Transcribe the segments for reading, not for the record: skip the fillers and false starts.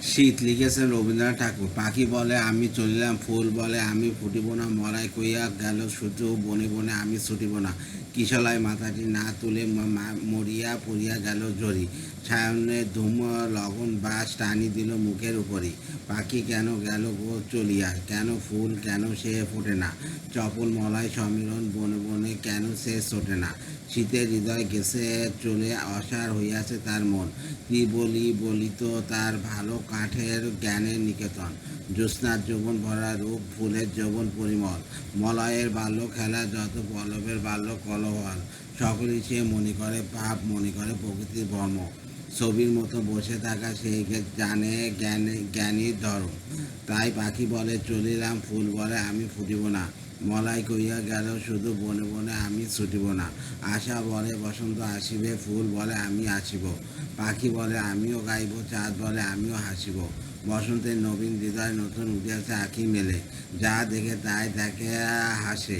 শীত লিখেছেন রবীন্দ্রনাথ ঠাকুর। পাখি বলে আমি চলিলাম, ফুল বলে আমি ফুটিব না, মরাই কইয়া গেল সূর্য, বনে বনে আমি ছুটিব না। কিশলায় মাথাটি না তুলে মরিয়া পড়িয়া গেল ঝরি, সায়নে ধূম লগন বাস টানি দিল মুখের উপরই। পাখি কেন গেল গো চলিয়া, কেন ফুল কেন সে ফোটে না, চপল মলায় সমীরণ বনে বনে কেন সে ছোটে না। শীতের হৃদয় গেছে চলে, অসার হইয়াছে তার মন, কি বলি বলিত তার ভালো কাঠের জ্ঞানের নিকেতন। জ্যোৎস্নার যৌবন ভরা রূপ, ফুলের যৌবন পরিমল, মলয়ের বাল্য খেলা যত পল্লবের বাল্য কলহল। সকলেই সে মনে করে পাপ, মনে করে প্রকৃতির ধর্ম। ছবির মতো বসে থাকা সেই জানে জ্ঞানীর ধর্ম। তাই পাখি বলে চলিলাম, ফুল বলে আমি ফুটিব না, মলাই কইয়া গেল শুধু বনে বনে আমি ছুটিব না। আশা বলে বসন্ত আসিবে, ফুল বলে আমি আসিব, পাখি বলে আমিও গাইব, চাঁদ বলে আমিও হাসিব। বসন্তের নবীন হৃদয় নতুন উঠিয়াছে আঁখি মেলে, যা দেখে তাই তাকে হাসে,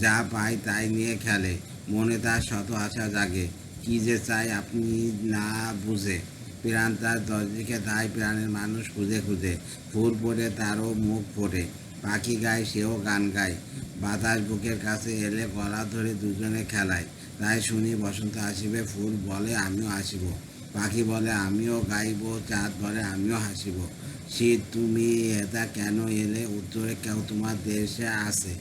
যা পায় তাই নিয়ে খেলে, মনে তার শত আশা জাগে, কি যে চাই আপনি না বুঝে। প্রাণ তার দরদিকে তাই প্রাণের মানুষ খুঁজে খুঁজে, ফুল ফোটে তারও মুখ ফোটে, পাখি গায় সেও গান গায়, বাতাস বুকের কাছে এলে গলা ধরে দুজনে খেলায়। তাই শুনি বসন্ত আসিবে, ফুল বলে আমিও আসিব, পাখি বলে আমিও গাইব, চাঁদ বলে আমিও হাসিব। শীত তুমি এটা কেন এলে, উত্তরে কেউ তোমার দেশে আসে,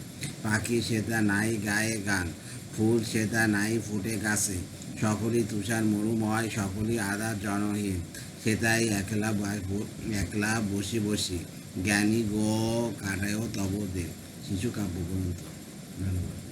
পাখি সেটা নাই গায়ে গান, ফুল সেটা নাই ফুটে গাছে, সকলই তুষার মরুময়, সকলই আধার জনহীন, সেটাই একলা বসি বসি, জ্ঞানী গো কাটায়ও তব দেব। শিশু কাব্যগ্রন্থ। ধন্যবাদ।